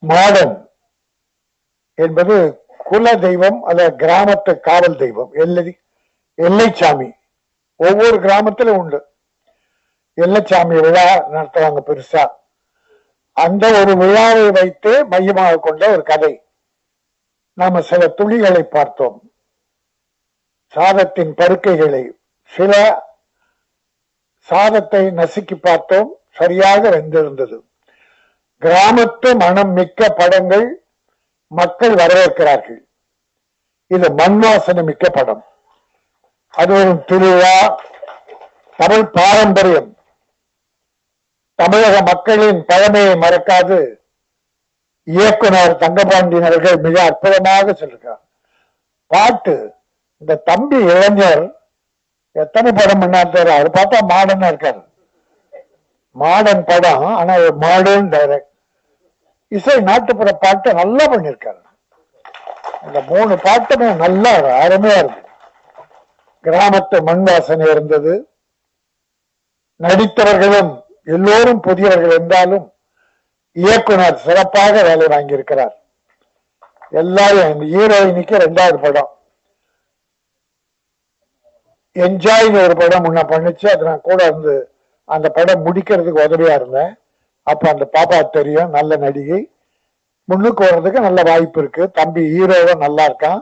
Modern என்பது குல தெய்வம் அல்ல கிராமத்து காவல் தெய்வம். எல்லைச்சாமி ஒவ்வொரு கிராமத்திலும் உண்டு. எல்லைச்சாமி விழா நடத்துவாங்க பெருசா. அந்த ஒரு விழாவை வைத்து மையமாக கொண்ட ஒரு கதை. நாம சில துளிகளை பார்த்தோம், சாதத்தின் பருக்கைகளை. சில சாதத்தை நசுக்கி பார்த்தோம், சரியாக வெந்திருந்தது. கிராமத்து மனம் மிக்க படங்கள் மக்கள் வரவேற்கிறார்கள். இது மண் வாசனை மிக்க படம். அது ஒரு திருவிழா, தமிழ் பாரம்பரியம், தமிழக மக்களின் பழமையை மறக்காது இயக்குனர் தங்கபாண்டியன் அவர்கள் மிக அற்புதமாக சொல்லிருக்கார். பாட்டு இந்த தம்பி இளைஞர் எத்தனை படம் பண்ணாரு. அவர் பார்த்தா மாடர்னா இருக்காரு. மாடர்ன் படம், ஆனா மாடர்ன் டைரக்ட். இசை நாட்டுப்புற பாட்டு நல்லா பண்ணிருக்காரு. இந்த 3 பாட்டுமே நல்லா அருமையா இருக்கு. கிராமத்து மண் வாசனை இருந்தது. நடித்தவர்களும் எல்லோரும் புதியவர்கள் என்றாலும் இயக்குனர் சிறப்பாக வேலை வாங்கியிருக்கிறார். எல்லாரும் ஹீரோயினிக்கு 2வது படம் என்ஜாய்னு ஒரு படம் முன்ன பண்ணிச்சு. அது நான் கூட இருந்து அந்த படம் முடிக்கிறதுக்கு உதவியா இருந்தேன். அப்ப அந்த பாப்பா தெரியும், நல்ல நடிகை, முன்னுக்கு வர்றதுக்கு நல்ல வாய்ப்பு இருக்கு. தம்பி ஹீரோவும் நல்லா இருக்கான்.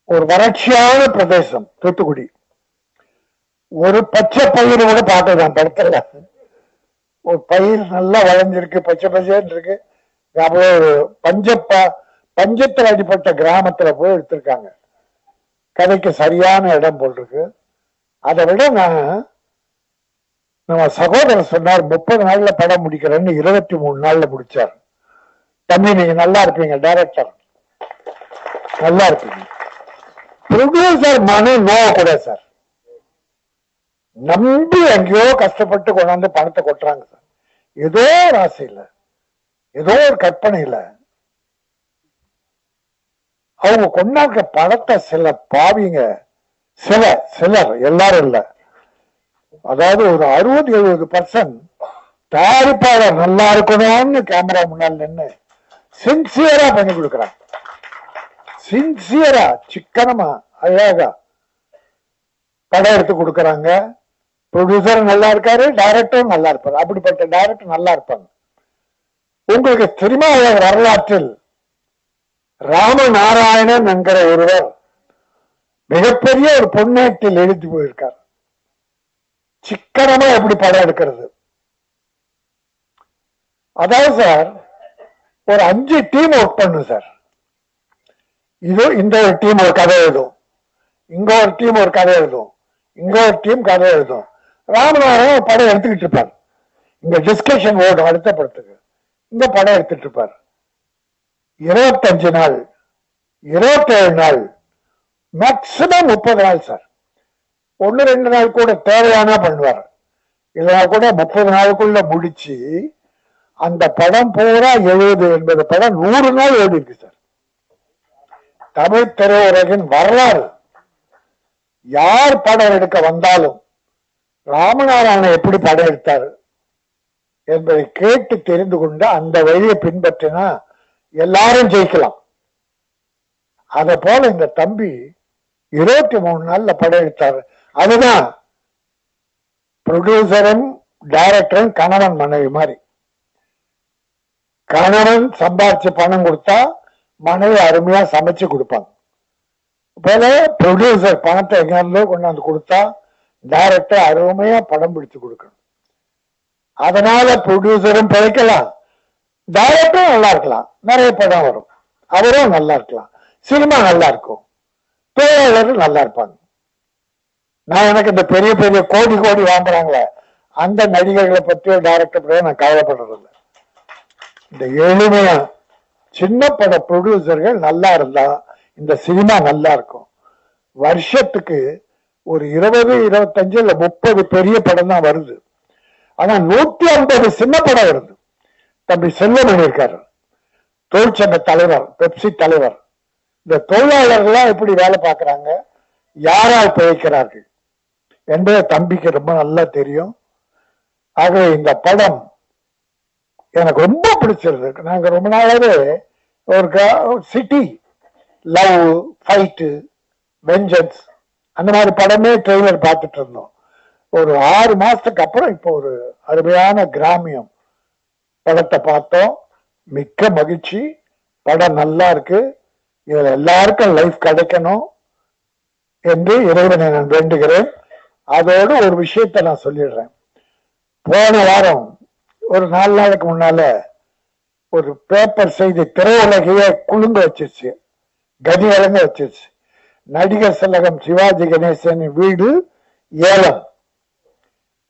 ஒரு வறட்சியான பிரதேசம் தூத்துக்குடி. ஒரு பச்சை பயிர் கூட பார்த்ததான் படத்துல. ஒரு பயிர் நல்லா வளைஞ்சிருக்கு, பச்சை பச்சைன்னு இருக்கு. அப்புறம் ஒரு பஞ்சத்தில் அடிப்பட்ட கிராமத்துல போய் எடுத்திருக்காங்க. கதைக்கு சரியான இடம் போல் இருக்கு. அதை விட நம்ம சகோதரர் சொன்னார் 30 நாள்ல படம் முடிக்கிறேன்னு. 23 நாள்ல முடிச்சார். தம்பி நீங்க நல்லா இருப்பீங்க, டைரக்டர் நல்லா இருப்பீங்க. ப்ரொடியூசர் மனு நோவ கூட சார். நம்பி எங்கேயோ கஷ்டப்பட்டு கொண்டாந்து பணத்தை கொட்டுறாங்க சார். ஏதோ ஒரு ஆசையில, ஏதோ ஒரு கற்பனையில அவங்க கொண்டாங்க படத்தை. சில பாவிங்க, சிலர் எல்லாரும் இல்ல, அதாவது ஒரு 60-70% தயாரிப்பாளர் நல்லா இருக்கணும்னு கேமரா முன்னால் நின்று சின்சியரா பண்ணி கொடுக்குறாங்க. சின்சியரா, சிக்கனமா, அழகா படம் எடுத்து கொடுக்கறாங்க. ப்ரொடியூசர் நல்லா இருக்காரு, டைரக்டரும் நல்லா இருப்பாரு. அப்படிப்பட்ட டைரக்டர் நல்லா இருப்பாங்க. உங்களுக்கு தெரியுமா, வரலாற்றில் ராமநாராயணன் என்கிற ஒருவர் மிகப்பெரிய ஒரு பொன்னேட்டில் எழுதி போயிருக்கார். சிக்கனமா எப்படி படம் எடுக்கிறது. அதாவது சார், ஒரு 5 டீம் ஒர்க் பண்ணும் சார். இந்த ஒரு டீம் ஒரு கதை எழுதும், இங்க ஒரு டீம் ஒரு கதை எழுதும், இங்க ஒரு டீம் கதை எழுதும். ராமநாதன் படம் எடுத்துக்கிட்டு இருப்பார். இங்க டிஸ்கஷன் ஓடும் அடுத்த படத்துக்கு. இங்க படம் எடுத்துட்டு இருப்பார். 25 நாள், 27 நாள், மேக்சிமம் 30 நாள் சார். 1-2 நாள் கூட தேவையான பண்ணுவார். இல்லைனா கூட 30 நாளுக்குள்ள முடிச்சு அந்த படம் பூரா 70-80 படம் 100 நாள் ஓடி இருக்கு சார். தமிழ் திரையுலகின் வரலாறு. யார் படம் எடுக்க வந்தாலும் ராமநாராயணன் எப்படி படம் எடுத்தார் என்பதை கேட்டு தெரிந்து கொண்டு அந்த வழியை பின்பற்றினா எல்லாரும் ஜெயிக்கலாம். அத போல இந்த தம்பி 23 நாள்ல படம் எடுத்தாரு. அதுதான் ப்ரொடியூசரும் டைரக்டரும் கணவன் மனைவி மாதிரி. கணவன் சம்பாதிச்சு பணம் கொடுத்தா மனைவி அருமையா சமைச்சு கொடுப்பாங்க. போல ப்ரொடியூசர் பணத்தை எங்க கொண்டாந்து கொடுத்தா டைரக்டர் அருமையா படம் பிடிச்சு கொடுக்கணும். அதனால ப்ரொடியூசரும் பிழைக்கலாம், டைரக்டரும் நல்லா இருக்கலாம், நிறைய படம் வரும், அவரும் நல்லா இருக்கலாம், சினிமா நல்லா இருக்கும், தொழிலாளர்கள் நல்லா இருப்பாங்க. நான் எனக்கு இந்த பெரிய பெரிய கோடி வாங்குறாங்களே அந்த நடிகர்களை பற்றியோ டைரக்டர் பற்றியோ நான் கவலைப்படுறது. இந்த எளிமையா சின்ன பட ப்ரொடியூசர்கள் நல்லா இருந்தா இந்த சினிமா நல்லா இருக்கும். வருஷத்துக்கு ஒரு 20-25 இல்ல 30 பெரிய படம் தான் வருது. ஆனா 150 சின்ன படம் வருது. தம்பி செல்வமணி இருக்காரு, தொழிற்சங்க தலைவர், பெப்சி தலைவர். இந்த தொழிலாளர்கள்லாம் எப்படி வேலை பார்க்கறாங்க, யாரால் பிழைக்கிறார்கள் என்பதை தம்பிக்கு ரொம்ப நல்லா தெரியும். ஆகவே இந்த படம் எனக்கு ரொம்ப பிடிச்சிருக்கு. நாங்க ரொம்ப நாளாவே ஒரு சிட்டி லவ், ஃபைட்டு, வெஞ்சன்ஸ் அந்த மாதிரி படமே ட்ரெய்லர் பார்த்துட்டு இருந்தோம். ஒரு 6 மாசத்துக்கு அப்புறம் இப்போ ஒரு அருமையான கிராமியம் படத்தை பார்த்தோம். மிக்க மகிழ்ச்சி. படம் நல்லா இருக்கு. இதுல எல்லாருக்கும் லைஃப் கிடைக்கணும் என்று இறைவனை நான் வேண்டுகிறேன். அதோடு ஒரு விஷயத்தை நான் சொல்லிடுறேன். போன வாரம் ஒரு 4 நாளைக்கு முன்னால ஒரு பேப்பர் செய்தி திரையுலகையே குலுங்க வச்சிருச்சு, கதி இறங்க வச்சிருச்சு. நடிகர் திலகம் சிவாஜி கணேசன் வீடு ஏலம்.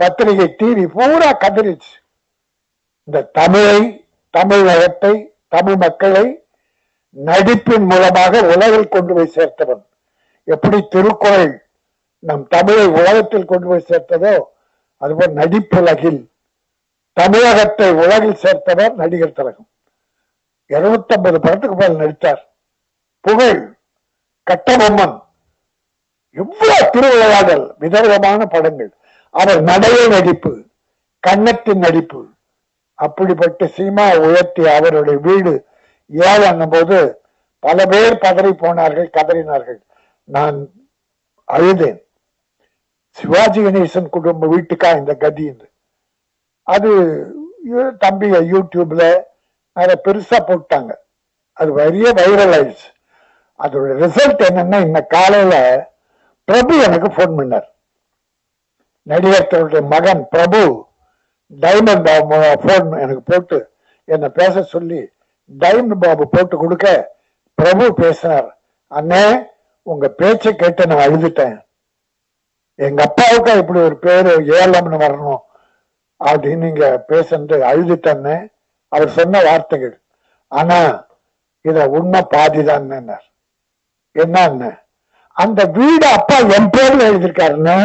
பத்திரிகை டிவி பூரா கதறிச்சு. இந்த தமிழை, தமிழகத்தை, தமிழ் மக்களை நடிப்பின் மூலமாக உலகில் கொண்டு போய் சேர்த்தவன். எப்படி திருக்குறள் நம் தமிழை உலகத்தில் கொண்டு போய் சேர்த்ததோ அதுபோல் நடிப்புலகில் தமிழகத்தை உலகில் சேர்த்தவர் நடிகர் திலகம். 250 படத்துக்கு மேல் நடித்தார். புகழ், கட்டபொம்மன், எவ்வளவு திருவிளையாடல், விதவிதமான படங்கள். அவர் நடைய நடிப்பு, கன்னத்தின் நடிப்பு. அப்படிப்பட்ட சினிமா உயர்த்தி அவருடைய வீடு ஏழம் போது பல பேர் பதறி போனார்கள், கதறினார்கள். நான் அழுதேன். சிவாஜி கணேசன் குடும்ப வீட்டுக்கா இந்த கதி என்று. அது தம்பி யூடியூப்ல அதை பெருசா போட்டாங்க. அது பெரிய வைரல் ஆயிடுச்சு. அதோட ரிசல்ட் என்னன்னா, இந்த காலையில பிரபு எனக்கு போன் பண்ணார். நடிகர்களுடைய மகன் பிரபு டைமண்ட் போன் எனக்கு போட்டு என்ன பேச சொல்லி, டைமண்ட் பாபு போட்டு கொடுக்க பிரபு பேசினார். அண்ணே, உங்க பேச்சை கேட்டு நான் அழுதுட்டேன். எங்க அப்பாவுக்கு இப்படி ஒரு பேரு ஏலம்னு வரணும் அப்படின்னு நீங்க பேசுறது அழுதுட்டேன்னு அவர் சொன்ன வார்த்தைகள். ஆனா இத உண்மை பாதிதான். என்ன அந்த வீடு அப்பா என் பேர்ல எழுதியிருக்காருன்னு,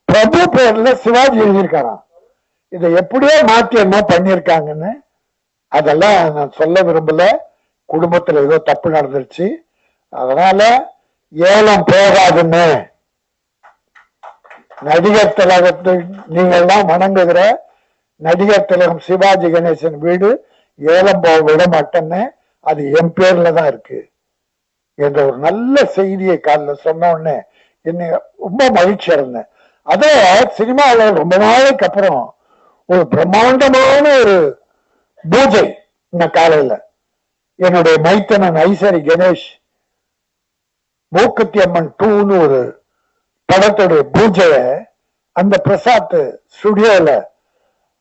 பிரபு பேர்ல சிவாஜி எழுதியிருக்காராம். இதை எப்படியோ மாற்றி என்ன பண்ணிருக்காங்கன்னு அதெல்லாம் நான் சொல்ல விரும்பல. குடும்பத்துல ஏதோ தப்பு நடந்துருச்சு, அதனால ஏலம் போகாதுன்னு நடிகர் திலகத்தை நீங்கள்லாம் வணங்குகிற நடிகர் திலகம் சிவாஜி கணேசன் வீடு ஏலம் போக விட மாட்டேன்னு, அது என் பேர்ல தான் இருக்கு என்ற ஒரு நல்ல செய்தியை காலில் சொன்ன உடனே என்ன ரொம்ப மகிழ்ச்சியா இருந்தேன். அதே சினிமாவில் ரொம்ப நாளைக்கு அப்புறம் ஒரு பிரம்மாண்டமான ஒரு பூஜை இந்த காலையில என்னுடைய மைத்தனன் ஐசரி கணேஷ் மூக்குத்தி அம்மன் 2ன்னு ஒரு படத்துடைய பூஜைய அந்த பிரசாத் ஸ்டுடியோல,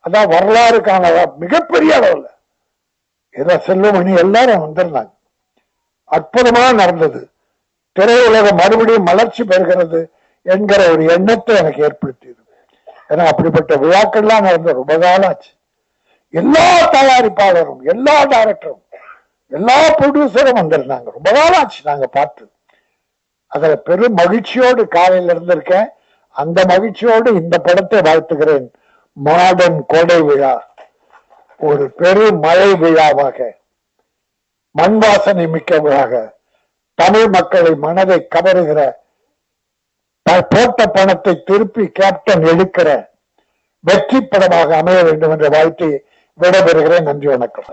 அதான் வரலாறு காண மிகப்பெரிய அளவுல ஏதோ செல்வமணி எல்லாரும் வந்திருந்தாங்க. அற்புதமா நடந்தது. திரையுலகம் மறுபடியும் மலர்ச்சி பெறுகிறது என்கிற ஒரு எண்ணத்தை எனக்கு ஏற்படுத்தியது. ஏன்னா அப்படிப்பட்ட விழாக்கள்லாம் நடந்த ரொம்ப காலம் ஆச்சு. எல்லா தயாரிப்பாளரும், எல்லா டைரக்டரும், எல்லா ப்ரொடியூசரும் வந்திருந்தாங்க. ரொம்ப காலம் ஆச்சு நாங்க பார்த்து. அதுல பெரும் மகிழ்ச்சியோடு காலையில இருந்திருக்கேன். அந்த மகிழ்ச்சியோடு இந்த படத்தை வாழ்த்துகிறேன். மாடர்ன் கோடை விழா ஒரு பெரும் மழை விழாவாக, மண் வாசனை மிக்கவராக, தமிழ் மக்களை மனதை கவருகிற, போட்ட பணத்தை திருப்பி கேப்டன் எடுக்கிற வெற்றி படமாக அமைய வேண்டும் என்ற வாழ்த்தை விடைபெறுகிறேன். நன்றி, வணக்கம்.